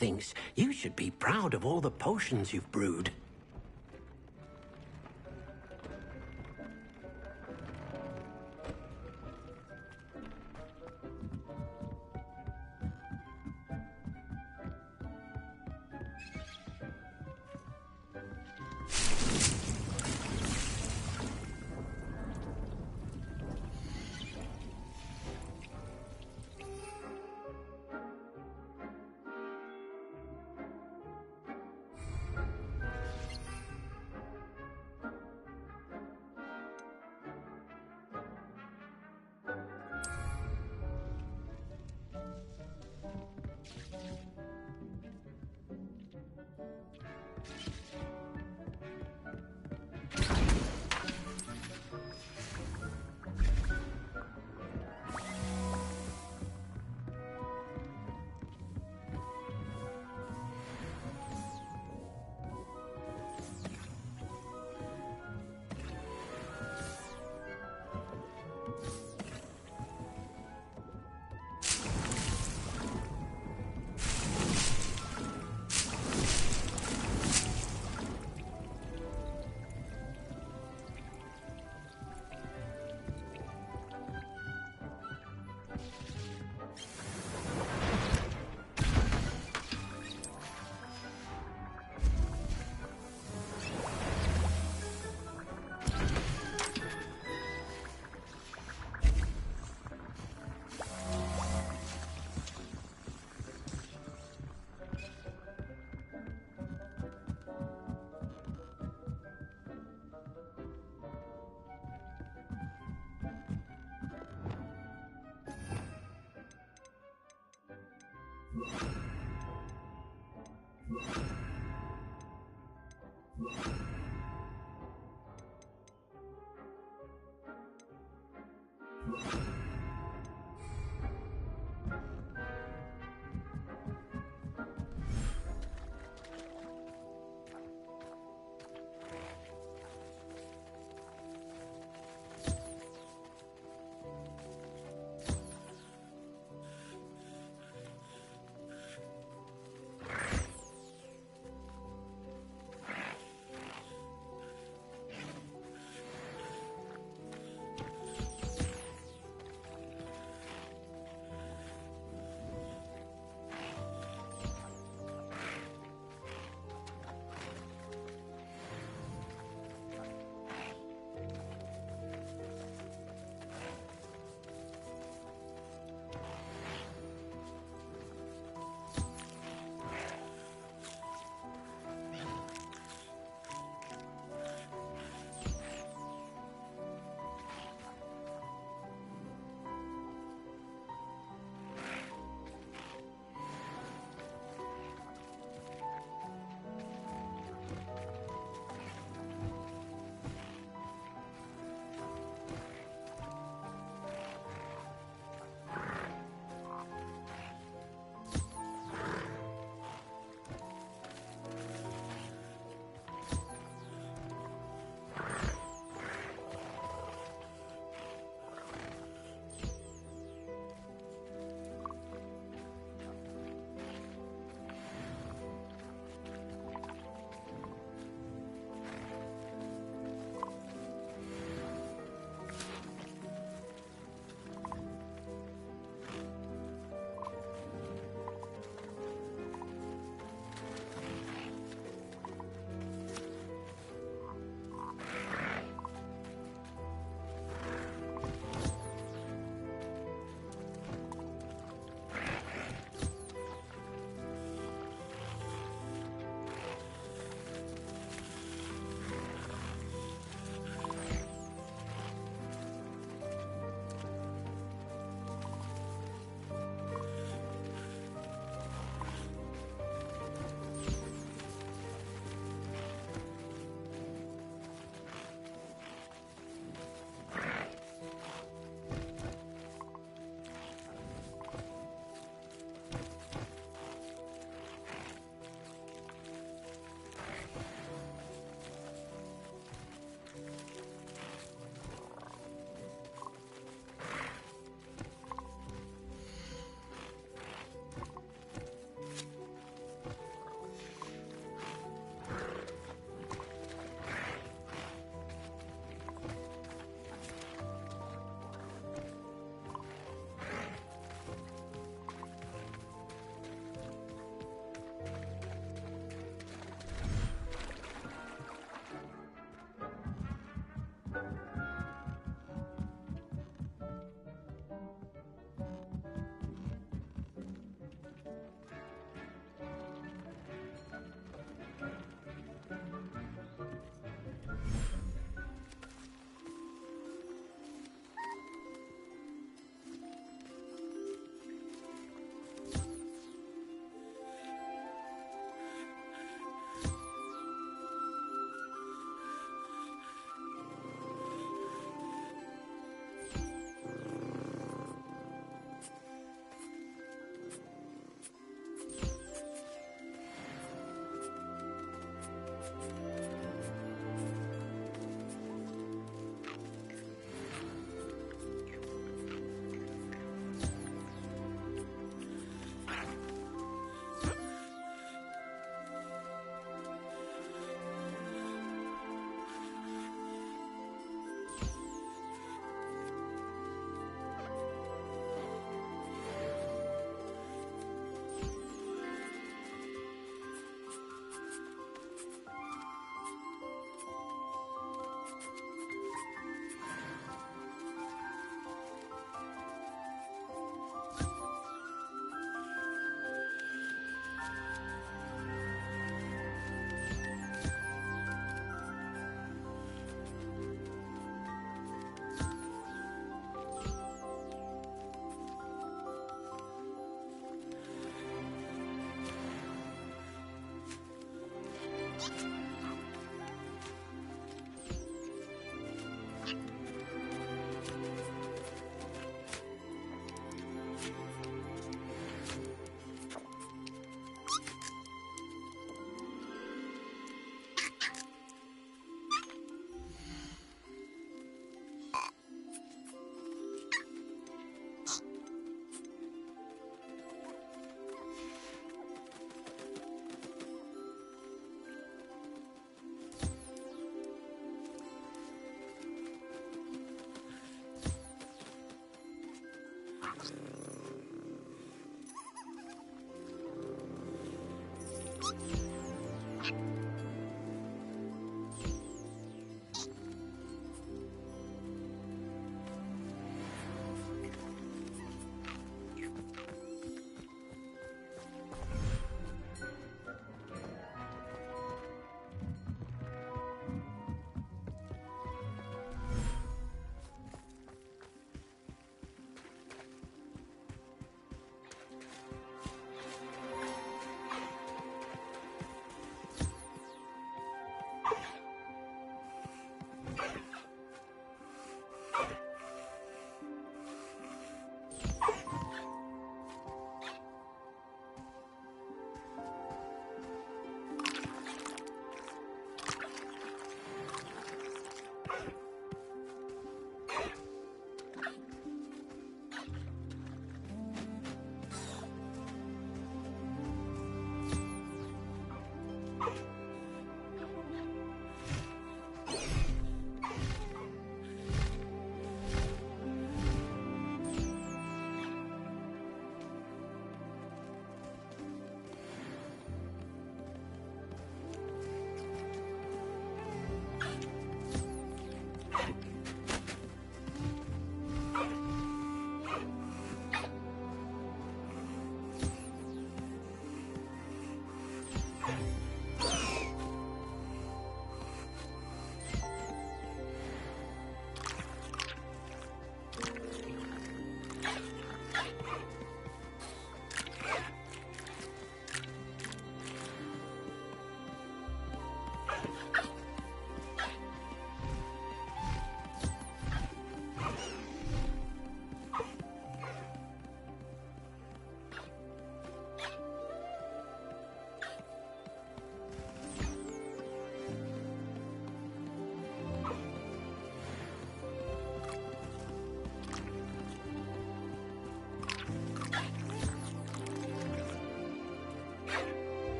thinks you should be proud of all the potions you've brewed.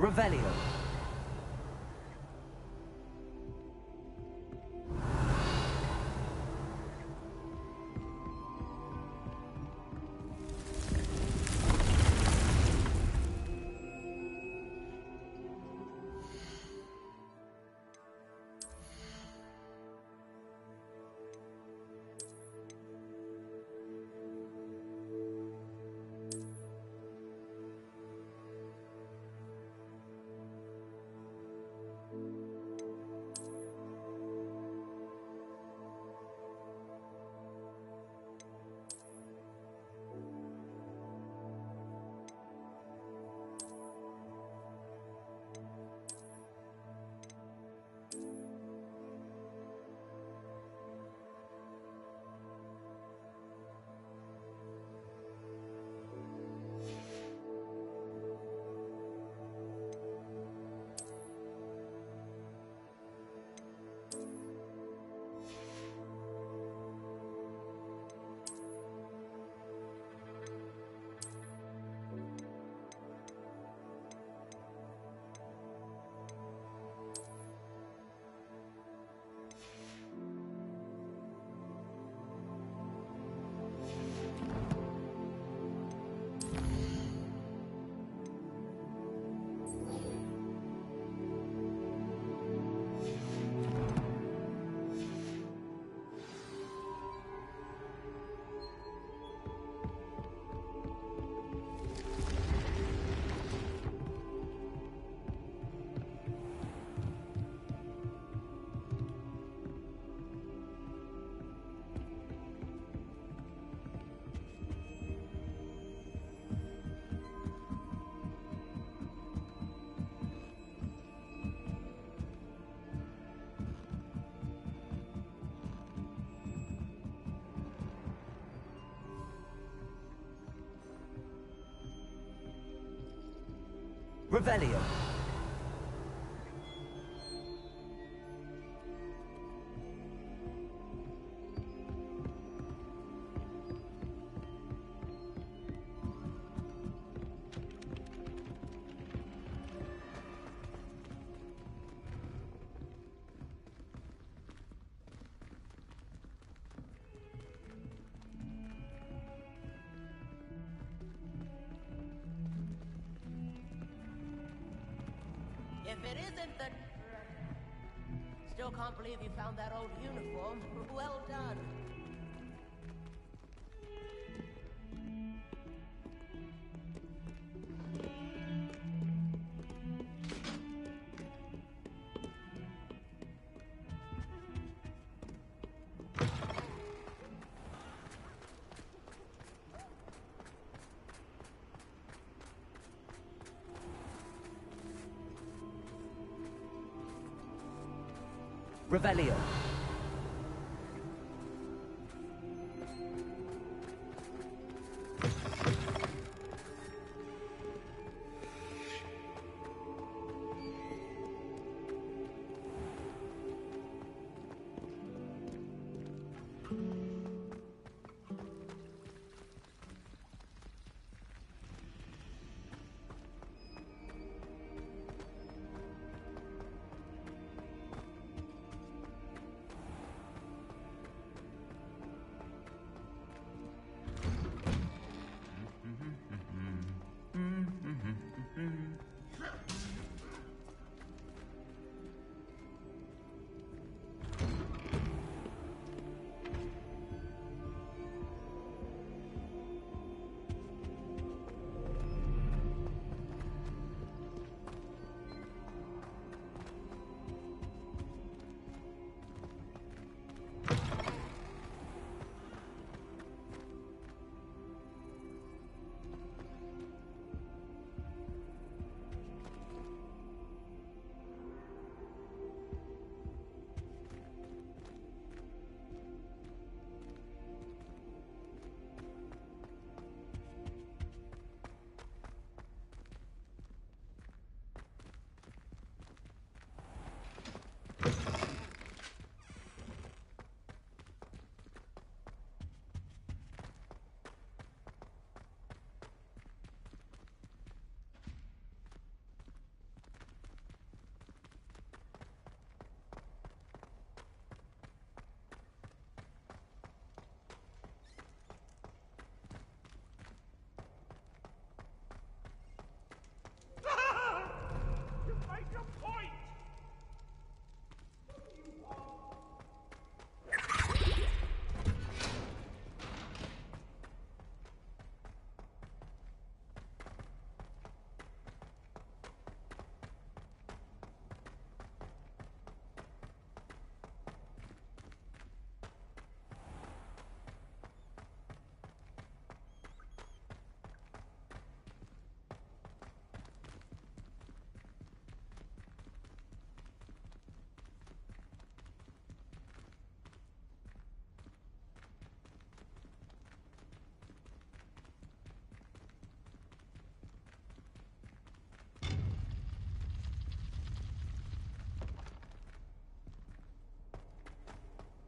Revelio. Revelio. If it isn't the... Still can't believe you found that old uniform. Well done. Revelio.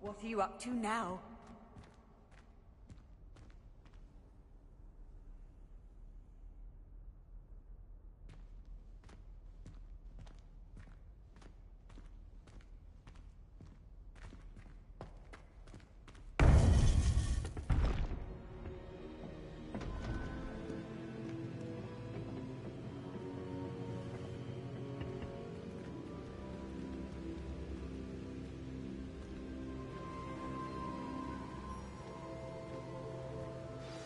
What are you up to now?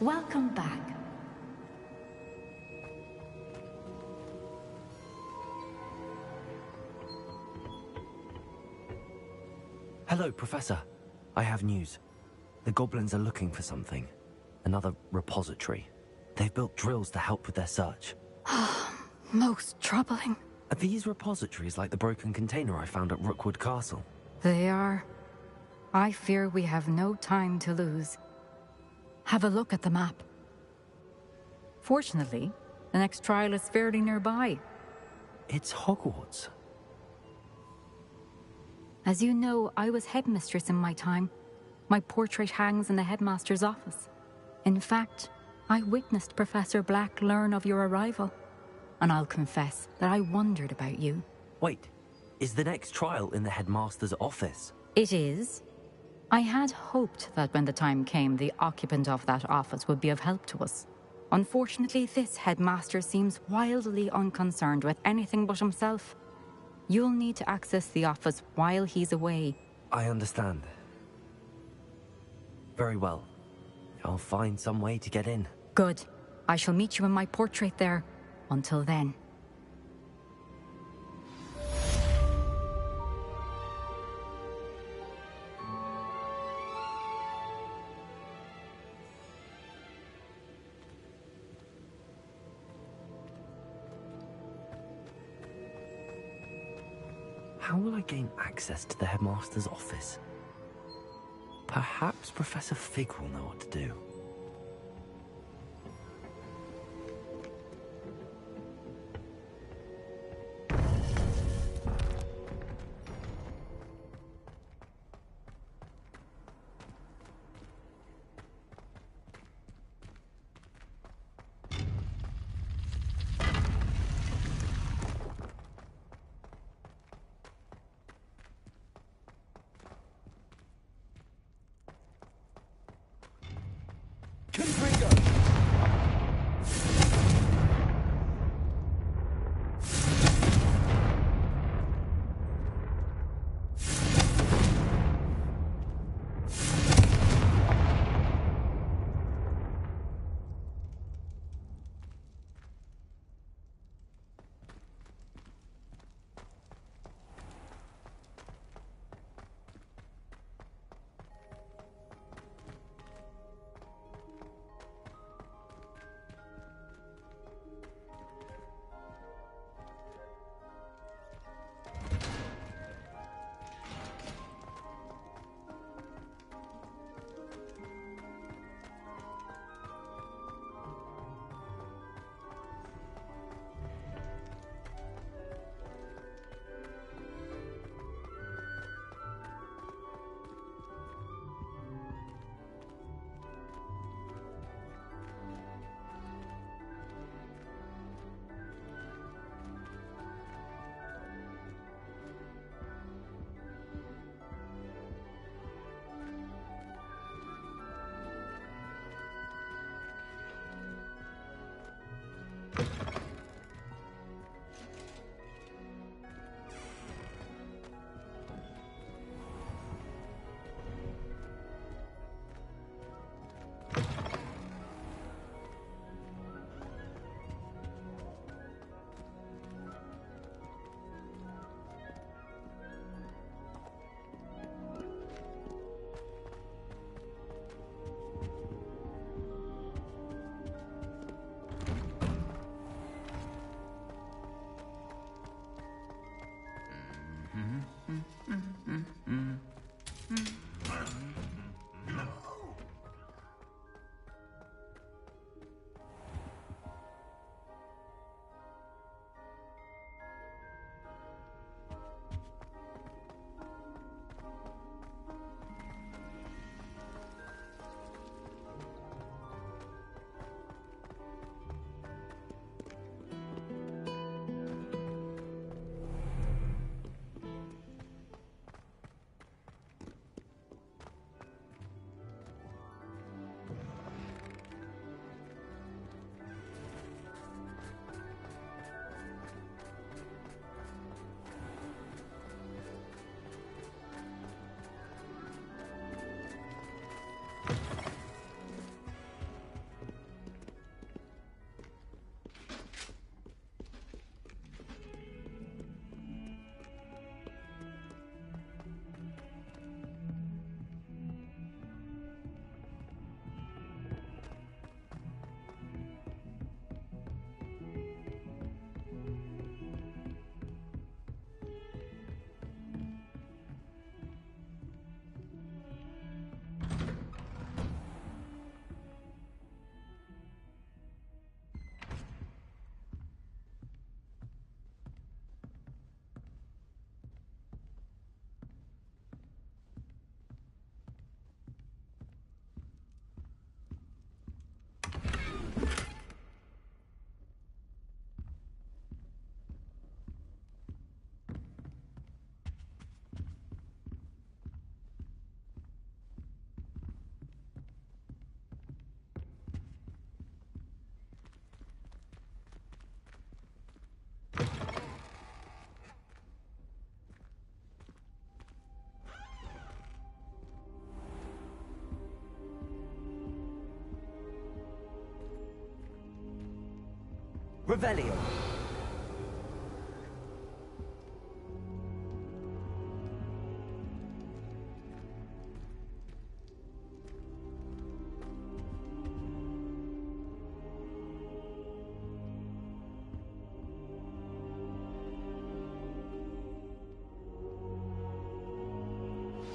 Welcome back. Hello, Professor. I have news. The goblins are looking for something. Another repository. They've built drills to help with their search. Most troubling. Are these repositories like the broken container I found at Rookwood Castle? They are. I fear we have no time to lose. Have a look at the map. Fortunately, the next trial is fairly nearby. It's Hogwarts. As you know, I was headmistress in my time. My portrait hangs in the headmaster's office. In fact, I witnessed Professor Black learn of your arrival. And I'll confess that I wondered about you. Wait, is the next trial in the headmaster's office? It is. I had hoped that when the time came, the occupant of that office would be of help to us. Unfortunately, this headmaster seems wildly unconcerned with anything but himself. You'll need to access the office while he's away. I understand. Very well. I'll find some way to get in. Good. I shall meet you in my portrait there. Until then. How will I gain access to the headmaster's office? Perhaps Professor Fig will know what to do. Revelio.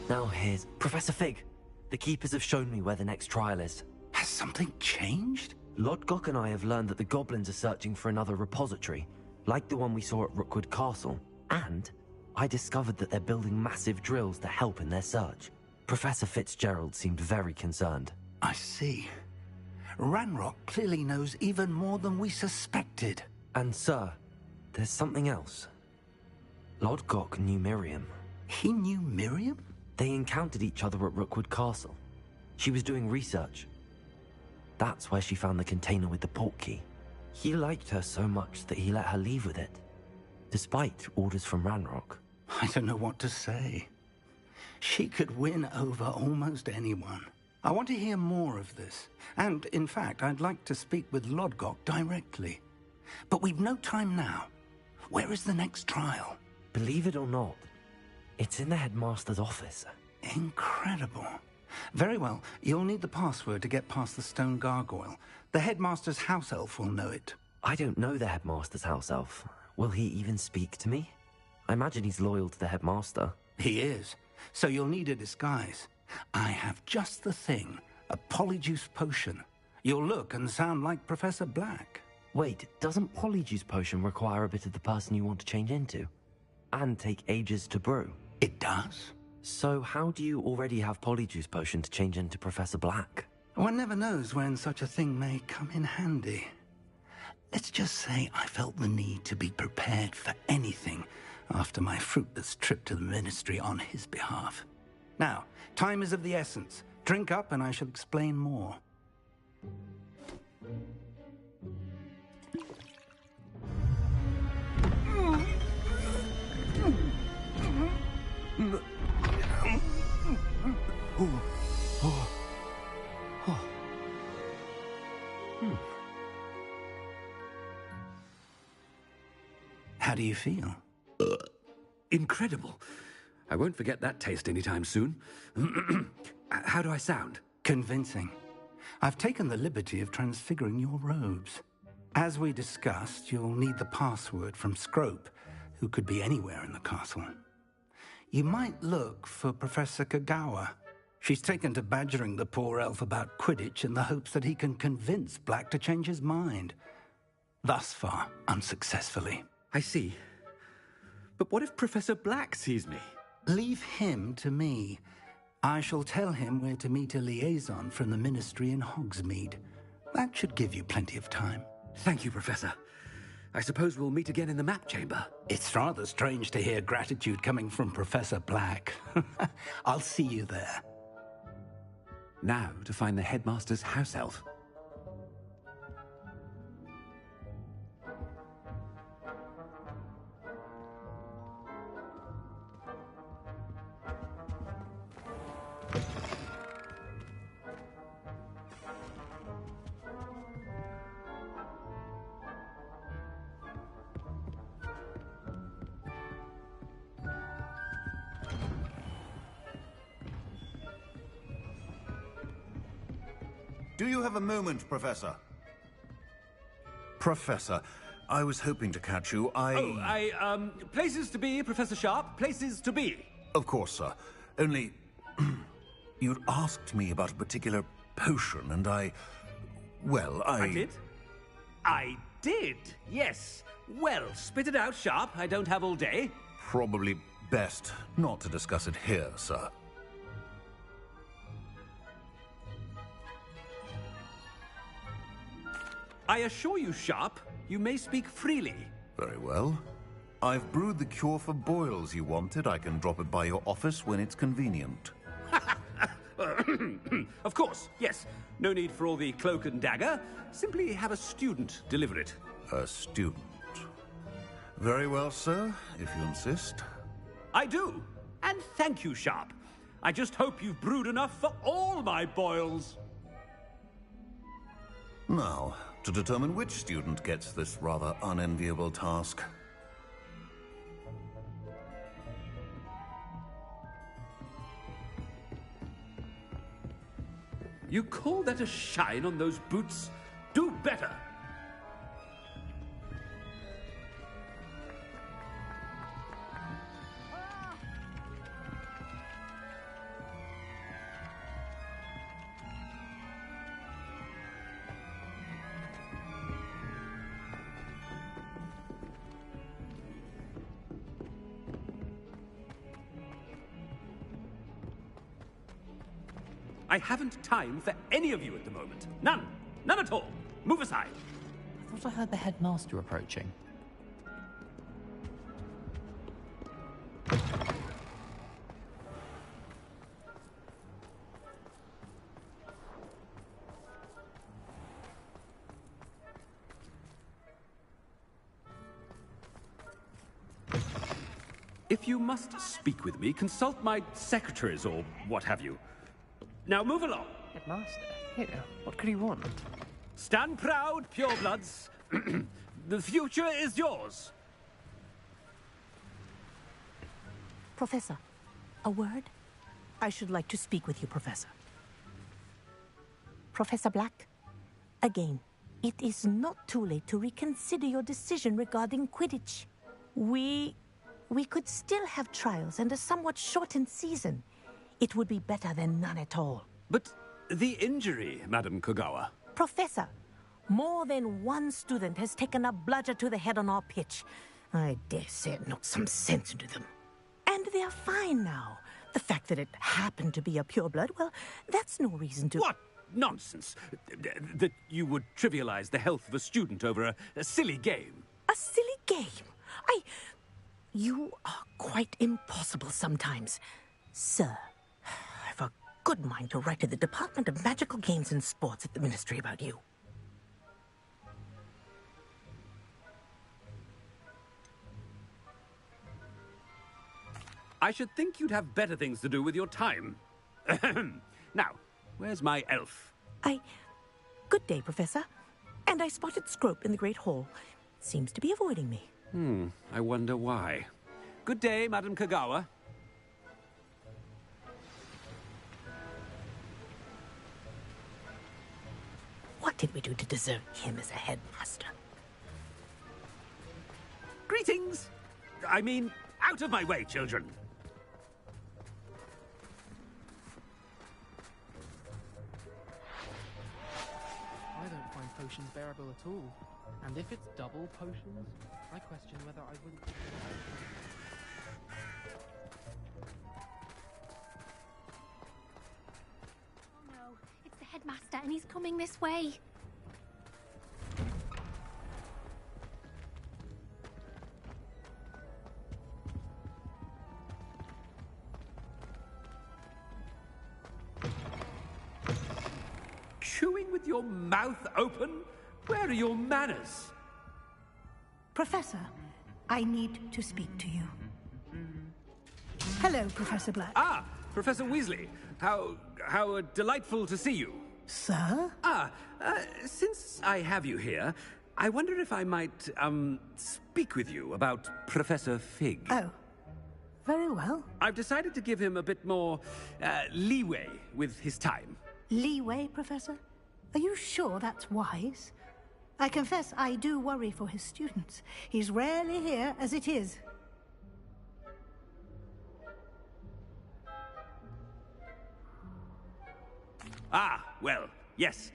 Now here's Professor Fig. The Keepers have shown me where the next trial is. Has something changed? Lodgok and I have learned that the goblins are searching for another repository, like the one we saw at Rookwood Castle. And I discovered that they're building massive drills to help in their search. Professor Fitzgerald seemed very concerned. I see. Ranrock clearly knows even more than we suspected. And sir, there's something else. Lodgok knew Miriam. He knew Miriam? They encountered each other at Rookwood Castle. She was doing research. That's where she found the container with the portkey. He liked her so much that he let her leave with it, despite orders from Ranrock. I don't know what to say. She could win over almost anyone. I want to hear more of this. And, in fact, I'd like to speak with Lodgok directly. But we've no time now. Where is the next trial? Believe it or not, it's in the headmaster's office. Incredible. Very well. You'll need the password to get past the stone gargoyle. The headmaster's house elf will know it. I don't know the headmaster's house elf. Will he even speak to me? I imagine he's loyal to the headmaster. He is. So you'll need a disguise. I have just the thing. A polyjuice potion. You'll look and sound like Professor Black. Wait, doesn't polyjuice potion require a bit of the person you want to change into? And take ages to brew? It does. So how do you already have polyjuice potion to change into Professor Black? One never knows when such a thing may come in handy. Let's just say I felt the need to be prepared for anything after my fruitless trip to the Ministry on his behalf. Now, time is of the essence. Drink up and I shall explain more. How do you feel? Incredible. I won't forget that taste anytime soon. How do I sound? Convincing. I've taken the liberty of transfiguring your robes. As we discussed, you'll need the password from Scrope, who could be anywhere in the castle. You might look for Professor Kagawa. She's taken to badgering the poor elf about Quidditch in the hopes that he can convince Black to change his mind. Thus far, unsuccessfully. I see. But what if Professor Black sees me? Leave him to me. I shall tell him where to meet a liaison from the Ministry in Hogsmeade. That should give you plenty of time. Thank you, Professor. I suppose we'll meet again in the map chamber. It's rather strange to hear gratitude coming from Professor Black. I'll see you there. Now to find the headmaster's house elf. Do you have a moment, Professor? Professor, I was hoping to catch you. Places to be, Professor Sharp. Places to be. Of course, sir. Only... you'd asked me about a particular potion, and I did? I did, yes. Well, spit it out, Sharp. I don't have all day. Probably best not to discuss it here, sir. I assure you, Sharp, you may speak freely. Very well. I've brewed the cure for boils you wanted. I can drop it by your office when it's convenient. Of course, yes. No need for all the cloak and dagger. Simply have a student deliver it. A student. Very well, sir, if you insist. I do. And thank you, Sharp. I just hope you've brewed enough for all my boils. Now, to determine which student gets this rather unenviable task. You call that a shine on those boots? Do better! I haven't time for any of you at the moment. None. None at all. Move aside. I thought I heard the headmaster approaching. If you must speak with me, consult my secretaries or what have you. Now move along. Headmaster? Here, what could he want? Stand proud, purebloods. The future is yours. Professor, a word? I should like to speak with you, Professor. Professor Black, again, it is not too late to reconsider your decision regarding Quidditch. We could still have trials and a somewhat shortened season. It would be better than none at all. But the injury, Madam Kogawa. Professor, more than one student has taken a bludger to the head on our pitch. I dare say it knocked some sense into them. And they're fine now. The fact that it happened to be a pureblood, well, that's no reason to... What nonsense! That you would trivialize the health of a student over a silly game. A silly game? You are quite impossible sometimes. Sir, I've a good mind to write to the Department of Magical Games and Sports at the Ministry about you. I should think you'd have better things to do with your time. Now, where's my elf? Good day, Professor. And I spotted Scrope in the Great Hall. Seems to be avoiding me. I wonder why. Good day, Madam Kogawa. What did we do to deserve him as a headmaster? Greetings! I mean, out of my way, children! I don't find potions bearable at all. And if it's double potions, I question whether I will... Oh no, it's the headmaster and he's coming this way. Chewing with your mouth open? Where are your manners? Professor, I need to speak to you. Hello, Professor Black. Ah, Professor Weasley. How delightful to see you. Sir? Since I have you here, I wonder if I might, speak with you about Professor Fig. Oh, very well. I've decided to give him a bit more, leeway with his time. Leeway, Professor? Are you sure that's wise? I confess I do worry for his students. He's rarely here as it is. Ah, well, yes.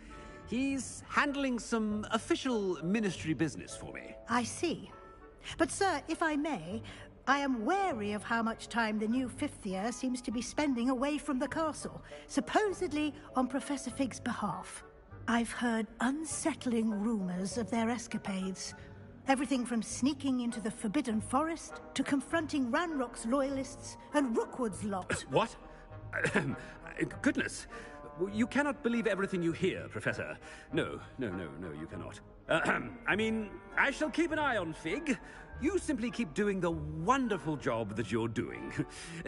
He's handling some official ministry business for me. I see. But, sir, if I may, I am wary of how much time the new fifth year seems to be spending away from the castle, supposedly on Professor Fig's behalf. I've heard unsettling rumors of their escapades. Everything from sneaking into the Forbidden Forest to confronting Ranrock's loyalists and Rookwood's lot. What? Goodness. You cannot believe everything you hear, Professor. No, you cannot. I mean, I shall keep an eye on Fig. You simply keep doing the wonderful job that you're doing.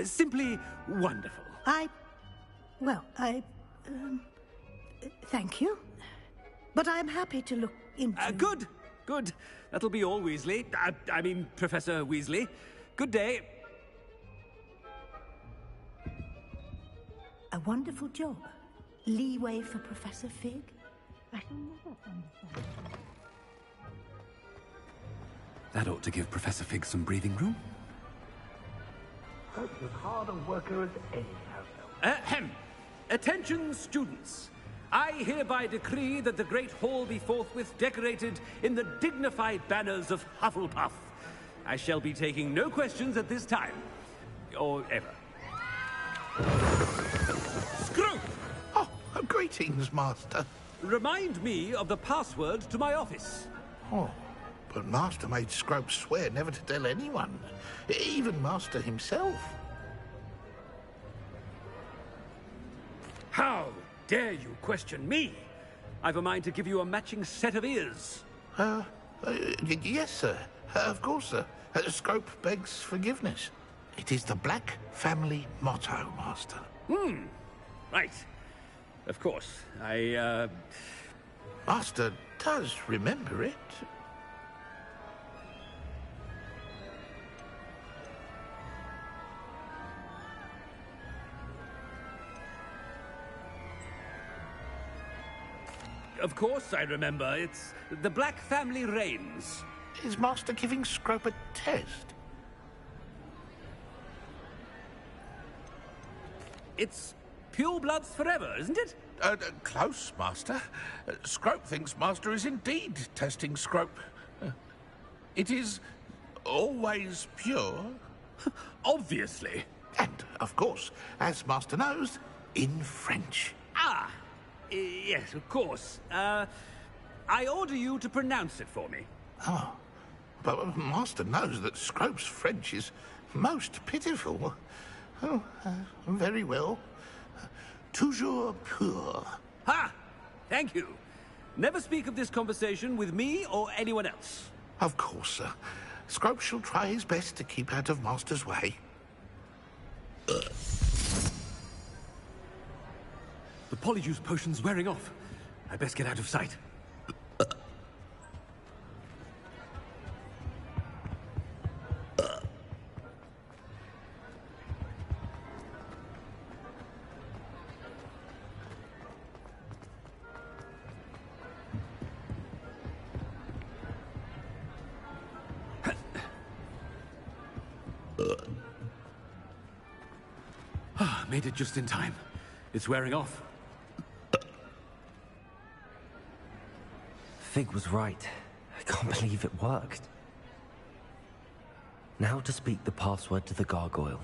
Simply wonderful. Thank you. But I'm happy to look into... Good, good. That'll be all, Weasley. I mean, Professor Weasley. Good day. A wonderful job. Leeway for Professor Fig? I shall never understand. That ought to give Professor Fig some breathing room. Hope you're as hard a worker as any household. Ahem. Attention, students. I hereby decree that the Great Hall be forthwith decorated in the dignified banners of Hufflepuff. I shall be taking no questions at this time. Or ever. Scrope! Oh, greetings, Master. Remind me of the password to my office. Oh, but Master made Scrope swear never to tell anyone, even Master himself. How dare you question me? I've a mind to give you a matching set of ears. Yes, sir. Of course, sir. Scrope begs forgiveness. It is the Black family motto, Master. Right. Of course. Master does remember it. Of course I remember. It's the Black family reigns. Is Master giving Scrope a test? It's pure bloods forever, isn't it? Close, Master. Scrope thinks Master is indeed testing Scrope. It is always pure. Obviously. And, of course, as Master knows, in French. Ah! Yes, of course. I order you to pronounce it for me. Oh, but Master knows that Scrope's French is most pitiful. Oh, very well. Toujours pur. Ha! Thank you. Never speak of this conversation with me or anyone else. Of course, sir. Scrope shall try his best to keep out of Master's way. The Polyjuice potion's wearing off. I best get out of sight. Made it just in time. It's wearing off. Fig was right. I can't believe it worked. Now to speak the password to the gargoyle.